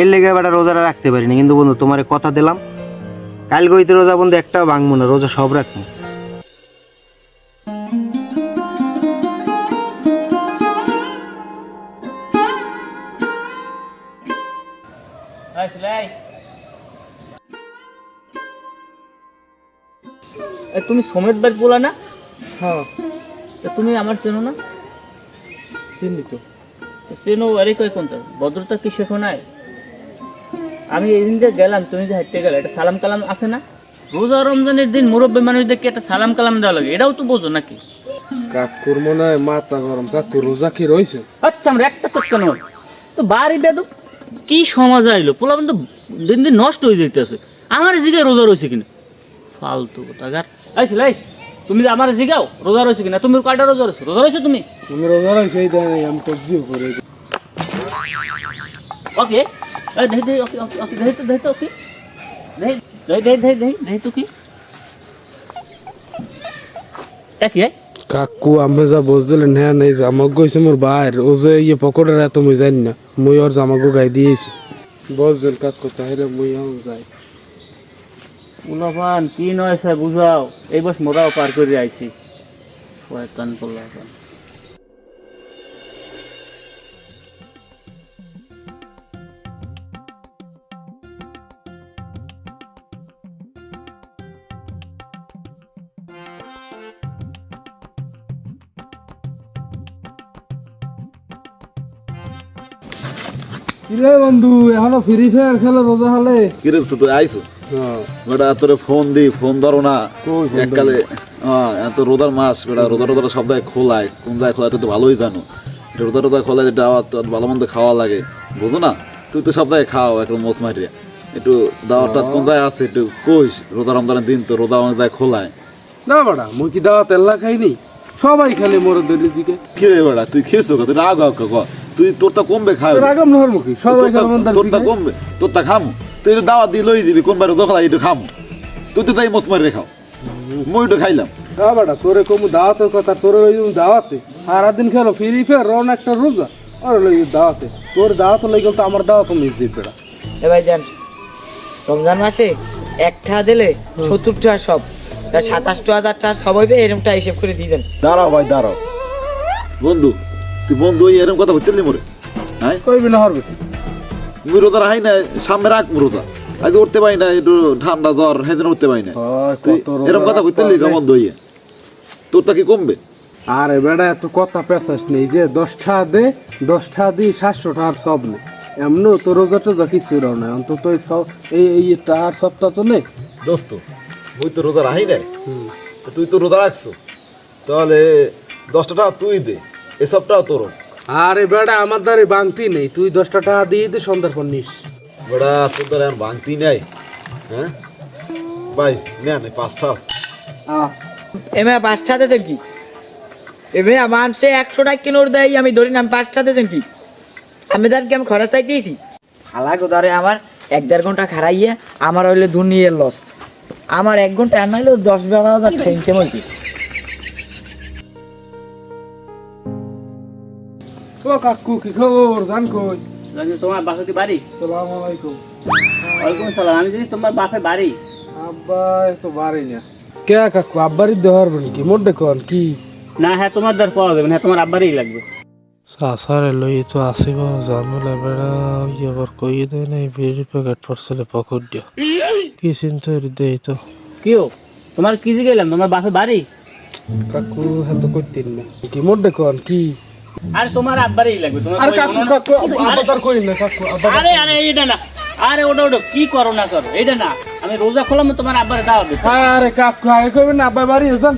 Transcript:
এর লেগে বেটা রোজাটা রাখতে পারিনি, কিন্তু বন্ধু তোমারে কথা দিলাম কাল গইতে রোজা বন্ধু একটাও ভাঙবো না, রোজা সব রাখবো। তুমি সমেত বাড়ি বলা না? হ্যাঁ তুমি আমার চেনো না? চিনি তো। চেনো? আরে কই কোনটা ভদ্রতা কি শেখো নাই? আমি এদিন যে গেলাম, তুমি যে হাঁটতে গেলে, একটা সালাম কালাম আছে না? রোজা রমজানের দিন মুরব্বী মানুষদেরকে একটা সালাম কালাম দেওয়া লাগে, এটাও তো বোঝো নাকি? কাকুর মনে হয় মাথা গরম। কাকু রোজা কি রয়েছে? আচ্ছা আমরা একটা চটকা নয় তো বাড়ি বেদব কি সমাজ আইলো, পোলা কিন্তু দিন দিন নষ্ট হয়ে যাইতেছে। আমার জিগায় রোজা রয়েছে কিনা, ফালতু কথা গার। আইছিল এই তুমি যে আমার জিগাও রোজা রয়েছে কিনা, তুমি কয়টা রোজা রয়েছে? রোজা রয়েছে তুমি? তুমি রোজা রয়েছে এই দেয় আমি সবজিও করে। ওকে দেখ দেখ ওকে ওকে দেখ তো দেখ তো ওকে দেখ দেখ দেখ দেখ দেখ দেখ তো কি কি কাকু আমি যা বুঝদিলেন হ্যাঁ নেই জামাক গেছে মোর বাইর ও যে ইয়ে পকেটের এত মুই জানি না, মুই ওর জামাকও গাই দিয়েছি বুঝলেন কাকু, তাহলে মুই এখন যাই। উলাপান কি নয় স্যার বুঝাও, এই বস মোরাও পার করে আইছি শয়তান পোলাপান। কিরে বন্ধু এখনো ফ্রি ফায়ার খেলো রোজা হলে? কিরে তুই আইসো? হ্যাঁ বেটা তোরে ফোন দি, ফোন ধরো না কই ফোন এককালে। হ্যাঁ এত রোজার মাস বেটা, রোজা রোজা সব জায়গায় খোলায়, কোন জায়গায় খোলায় তুই তো ভালোই জানো। রোজা রোজা খোলায় দাওয়াত ভালো মন্দ খাওয়া লাগে, বুঝো না? তুই তো সব জায়গায় খাও একদম মোস মারিয়া, একটু দাওয়াতটা কোন জায়গায় আছে একটু কইস। রোজা রমজানের দিন তো রোজা অনেক জায়গায় খোলায় না বেটা, মুই কি দাওয়াত এল্লা খাইনি? সবাই খেলে মোর দলিজিকে। কিরে বেটা তুই খেয়েছো তুই রাগ তুই তোরটা কমবে খাও, রাগম নহর মুখী সবাই খেলে মন তোরটা কমবে, তোরটা খামু। তুই একটু দাওয়াত দিয়ে লই দিবি, কোন বারে দোখলা একটু খামু, তুই তো তাই মোস মারি খাও, মই একটু খাইলাম। হ্যাঁ বেটা তোরে কমু দাওয়াতের কথা, তোর ওই দাওয়াতে সারাদিন খেলো ফ্রি ফায়ার রন একটা রোজা আর লই দাওয়াতে, তোর দাওয়াত লই গেল তো আমার দাওয়াত মিস দিই বেটা। এ ভাই জান, রমজান মাসে একটা দিলে 70টা সব 27,000 সব হইবে, এরকমটা হিসেব করে দিয়ে দেন। দাঁড়াও ভাই দাঁড়াও, বন্ধু তুই বন্ধু ওই এরকম কথা বলতে মোরে? হ্যাঁ কইবি না হরবে মুই রোজা রাখাই না, সামনে রাখ রোজা, আজ উঠতে পারি না, একটু ঠান্ডা জ্বর হেদিন উঠতে পারি না, তুই এরকম কথা বলতে বন্ধ হইয়া তোরটা কি কমবে? আরে বেটা এত কথা পেঁচাস নেই যে 10টা দে 10টা দিই 700 টাকার সব নেই, এমন তো রোজা টোজা কিছু রাও না অন্তত এই সব এই টাকার সবটা তো নেই দোস্ত। মুই তো রোজা রাখাই নাই, তুই তো রোজা রাখছো, তাহলে 10টা টাকা তুই দে, এসবটাও তোর। আরে বেটা আমার দ্বারে বাংতি নেই, তুই 10টা টাকা দিয়ে দে সন্ধ্যার পর নিস। বেড়া তোর দ্বারা এখন ভাঙতি নাই। হ্যাঁ ভাই নেন 5টা আছে। এমে 5টা দিয়েছেন কি? এমে মানুষে 100 টাকা কিনোর দেয়, আমি ধরি না 5টা দিয়েছেন কি? আমি তার কি আমি খরচ চাই দিয়েছি? হালা গোদারে আমার 1-1.5 ঘন্টা খারাইয়া আমার হইলে দুনিয়ার লস। আমার 1 ঘন্টা আর নাইলেও 10-12,000 ঠেংকে মই কি। ও কাকু কি খবর? জান কই? জানি তোমার বাপে কি বাড়ি? আসসালামু আলাইকুম। ওয়ালাইকুম সালাম। আমি জানি তোমার বাপে বাড়ি। আব্বা তো বাড়ি না কে কাকু? আব্বারই দেওয়ার বলি কি মোর দেখুন কি না হ্যাঁ তোমার দ্বার পাওয়া যাবে না, তোমার আব্বারই লাগবে। সাসারে লই তো আসিব জামলা বেড়া ইয়াবার কই দেয় নাই বিড়ি প্যাকেট পড়ছলে পকট দিয়া কি চিন্তা দেই তো কিও তোমার কি জিগাইলাম, তোমার বাপে বাড়ি? কাকু হাত কইতেন না কি মোর দেখুন কি আর তোমার আব্বারই লাগবে। তোমার আর কাকু কাকু আব্বার কই না কাকু আব্বা আরে আরে এটা না, আরে ওটা ওটা কি করো না করো এটা না, আমি রোজা খোলাম তোমার আব্বারে দাওয়াত দিতে। আরে কাকু আগে কইবেন না আব্বা বাড়ি যান